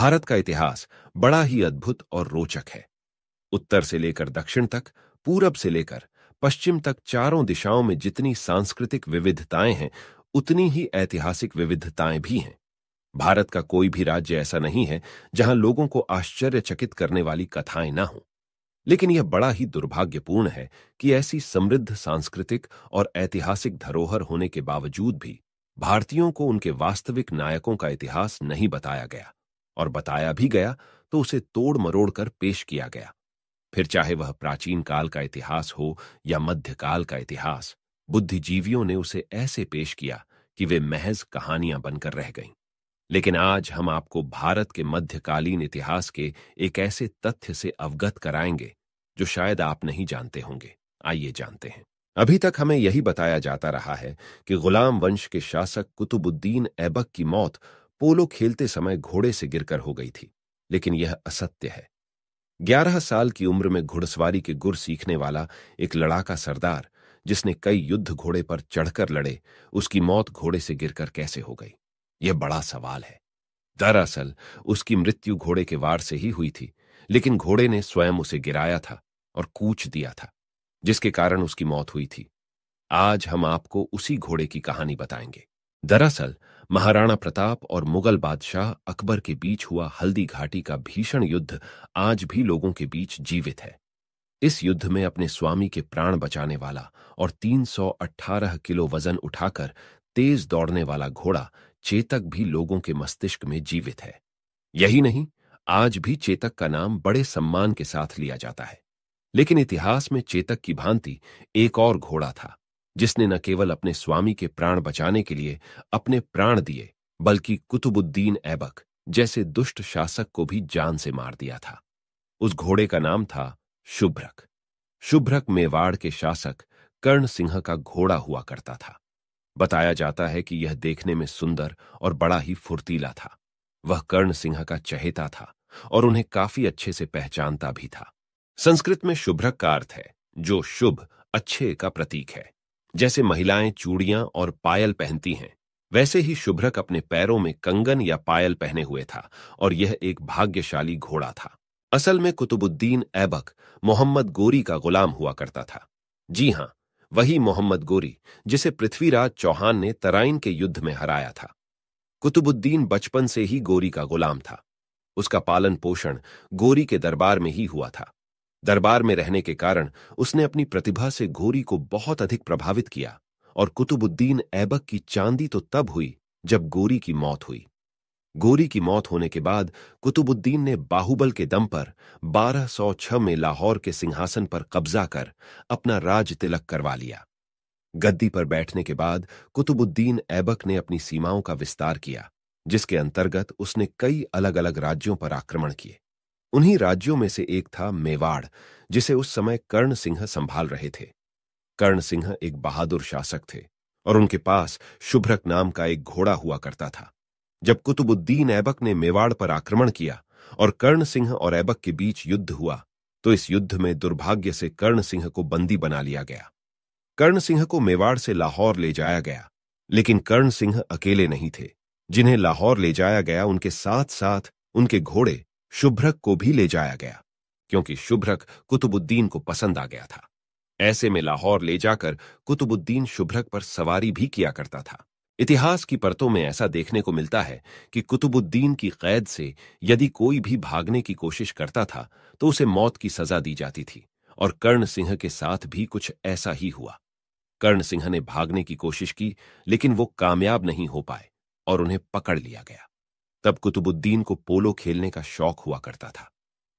भारत का इतिहास बड़ा ही अद्भुत और रोचक है। उत्तर से लेकर दक्षिण तक, पूरब से लेकर पश्चिम तक चारों दिशाओं में जितनी सांस्कृतिक विविधताएं हैं, उतनी ही ऐतिहासिक विविधताएं भी हैं। भारत का कोई भी राज्य ऐसा नहीं है जहां लोगों को आश्चर्यचकित करने वाली कथाएं ना हों। लेकिन यह बड़ा ही दुर्भाग्यपूर्ण है कि ऐसी समृद्ध सांस्कृतिक और ऐतिहासिक धरोहर होने के बावजूद भी भारतीयों को उनके वास्तविक नायकों का इतिहास नहीं बताया गया, और बताया भी गया तो उसे तोड़ मरोड़ कर पेश किया गया। फिर चाहे वह प्राचीन काल का इतिहास हो या मध्यकाल का इतिहास, बुद्धिजीवियों ने उसे ऐसे पेश किया कि वे महज कहानियां बनकर रह गईं। लेकिन आज हम आपको भारत के मध्यकालीन इतिहास के एक ऐसे तथ्य से अवगत कराएंगे जो शायद आप नहीं जानते होंगे। आइए जानते हैं। अभी तक हमें यही बताया जाता रहा है कि गुलाम वंश के शासक कुतुबुद्दीन ऐबक की मौत पोलो खेलते समय घोड़े से गिरकर हो गई थी, लेकिन यह असत्य है। 11 साल की उम्र में घुड़सवारी के गुर सीखने वाला एक लड़ाका सरदार, जिसने कई युद्ध घोड़े पर चढ़कर लड़े, उसकी मौत घोड़े से गिरकर कैसे हो गई? यह बड़ा सवाल है। दरअसल उसकी मृत्यु घोड़े के वार से ही हुई थी, लेकिन घोड़े ने स्वयं उसे गिराया था और कूच दिया था, जिसके कारण उसकी मौत हुई थी। आज हम आपको उसी घोड़े की कहानी बताएंगे। दरअसल महाराणा प्रताप और मुगल बादशाह अकबर के बीच हुआ हल्दी घाटी का भीषण युद्ध आज भी लोगों के बीच जीवित है। इस युद्ध में अपने स्वामी के प्राण बचाने वाला और 318 किलो वजन उठाकर तेज दौड़ने वाला घोड़ा चेतक भी लोगों के मस्तिष्क में जीवित है। यही नहीं, आज भी चेतक का नाम बड़े सम्मान के साथ लिया जाता है। लेकिन इतिहास में चेतक की भांति एक और घोड़ा था, जिसने न केवल अपने स्वामी के प्राण बचाने के लिए अपने प्राण दिए, बल्कि कुतुबुद्दीन ऐबक जैसे दुष्ट शासक को भी जान से मार दिया था। उस घोड़े का नाम था शुभ्रक। शुभ्रक मेवाड़ के शासक कर्ण सिंह का घोड़ा हुआ करता था। बताया जाता है कि यह देखने में सुंदर और बड़ा ही फुर्तीला था। वह कर्ण सिंह का चहेता था और उन्हें काफी अच्छे से पहचानता भी था। संस्कृत में शुभ्रक का अर्थ है जो शुभ, अच्छे का प्रतीक है। जैसे महिलाएं चूड़ियां और पायल पहनती हैं, वैसे ही शुभ्रक अपने पैरों में कंगन या पायल पहने हुए था, और यह एक भाग्यशाली घोड़ा था। असल में कुतुबुद्दीन ऐबक मोहम्मद गोरी का गुलाम हुआ करता था। जी हां, वही मोहम्मद गोरी जिसे पृथ्वीराज चौहान ने तराइन के युद्ध में हराया था। कुतुबुद्दीन बचपन से ही गोरी का गुलाम था। उसका पालन पोषण गोरी के दरबार में ही हुआ था। दरबार में रहने के कारण उसने अपनी प्रतिभा से गोरी को बहुत अधिक प्रभावित किया, और कुतुबुद्दीन ऐबक की चांदी तो तब हुई जब गोरी की मौत हुई। गोरी की मौत होने के बाद कुतुबुद्दीन ने बाहुबल के दम पर 1206 में लाहौर के सिंहासन पर कब्जा कर अपना राज तिलक करवा लिया। गद्दी पर बैठने के बाद कुतुबुद्दीन ऐबक ने अपनी सीमाओं का विस्तार किया, जिसके अंतर्गत उसने कई अलग अलग राज्यों पर आक्रमण किए। उन्हीं राज्यों में से एक था मेवाड़, जिसे उस समय कर्ण सिंह संभाल रहे थे। कर्ण सिंह एक बहादुर शासक थे, और उनके पास शुभ्रक नाम का एक घोड़ा हुआ करता था। जब कुतुबुद्दीन ऐबक ने मेवाड़ पर आक्रमण किया और कर्ण सिंह और ऐबक के बीच युद्ध हुआ, तो इस युद्ध में दुर्भाग्य से कर्ण सिंह को बंदी बना लिया गया। कर्ण सिंह को मेवाड़ से लाहौर ले जाया गया, लेकिन कर्ण सिंह अकेले नहीं थे। जिन्हें लाहौर ले जाया गया, उनके साथ साथ उनके घोड़े शुभ्रक को भी ले जाया गया, क्योंकि शुभ्रक कुतुबुद्दीन को पसंद आ गया था। ऐसे में लाहौर ले जाकर कुतुबुद्दीन शुभ्रक पर सवारी भी किया करता था। इतिहास की परतों में ऐसा देखने को मिलता है कि कुतुबुद्दीन की कैद से यदि कोई भी भागने की कोशिश करता था तो उसे मौत की सजा दी जाती थी, और कर्ण सिंह के साथ भी कुछ ऐसा ही हुआ। कर्ण सिंह ने भागने की कोशिश की, लेकिन वो कामयाब नहीं हो पाए और उन्हें पकड़ लिया गया। तब कुतुबुद्दीन को पोलो खेलने का शौक हुआ करता था,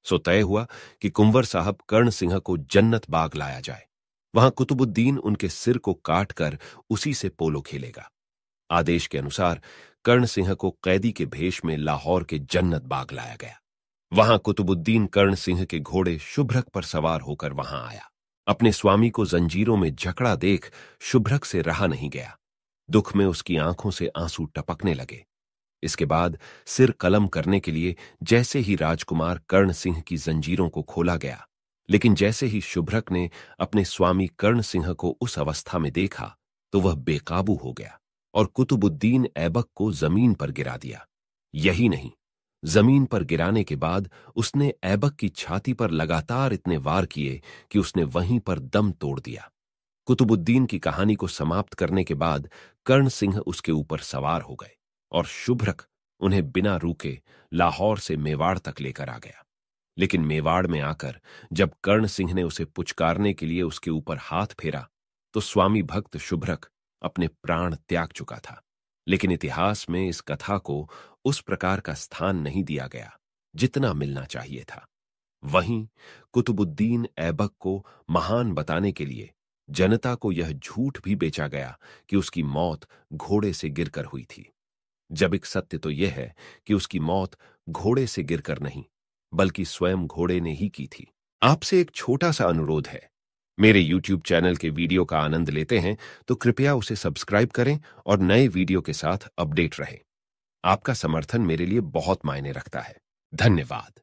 सो तय हुआ कि कुंवर साहब कर्ण सिंह को जन्नत बाग लाया जाए। वहां कुतुबुद्दीन उनके सिर को काट कर उसी से पोलो खेलेगा। आदेश के अनुसार कर्ण सिंह को कैदी के भेष में लाहौर के जन्नत बाग लाया गया। वहां कुतुबुद्दीन कर्ण सिंह के घोड़े शुभ्रक पर सवार होकर वहां आया। अपने स्वामी को जंजीरों में जकड़ा देख शुभ्रक से रहा नहीं गया। दुख में उसकी आंखों से आंसू टपकने लगे। इसके बाद सिर कलम करने के लिए जैसे ही राजकुमार कर्ण सिंह की जंजीरों को खोला गया, लेकिन जैसे ही शुभ्रक ने अपने स्वामी कर्ण सिंह को उस अवस्था में देखा तो वह बेकाबू हो गया और कुतुबुद्दीन ऐबक को जमीन पर गिरा दिया। यही नहीं, जमीन पर गिराने के बाद उसने ऐबक की छाती पर लगातार इतने वार किए कि उसने वहीं पर दम तोड़ दिया। कुतुबुद्दीन की कहानी को समाप्त करने के बाद कर्ण सिंह उसके ऊपर सवार हो गए और शुभ्रक उन्हें बिना रुके लाहौर से मेवाड़ तक लेकर आ गया। लेकिन मेवाड़ में आकर जब कर्ण सिंह ने उसे पुचकारने के लिए उसके ऊपर हाथ फेरा तो स्वामी भक्त शुभ्रक अपने प्राण त्याग चुका था। लेकिन इतिहास में इस कथा को उस प्रकार का स्थान नहीं दिया गया जितना मिलना चाहिए था। वहीं कुतुबुद्दीन ऐबक को महान बताने के लिए जनता को यह झूठ भी बेचा गया कि उसकी मौत घोड़े से गिरकर हुई थी, जबकि सत्य तो यह है कि उसकी मौत घोड़े से गिरकर नहीं बल्कि स्वयं घोड़े ने ही की थी। आपसे एक छोटा सा अनुरोध है, मेरे YouTube चैनल के वीडियो का आनंद लेते हैं तो कृपया उसे सब्सक्राइब करें और नए वीडियो के साथ अपडेट रहें। आपका समर्थन मेरे लिए बहुत मायने रखता है। धन्यवाद।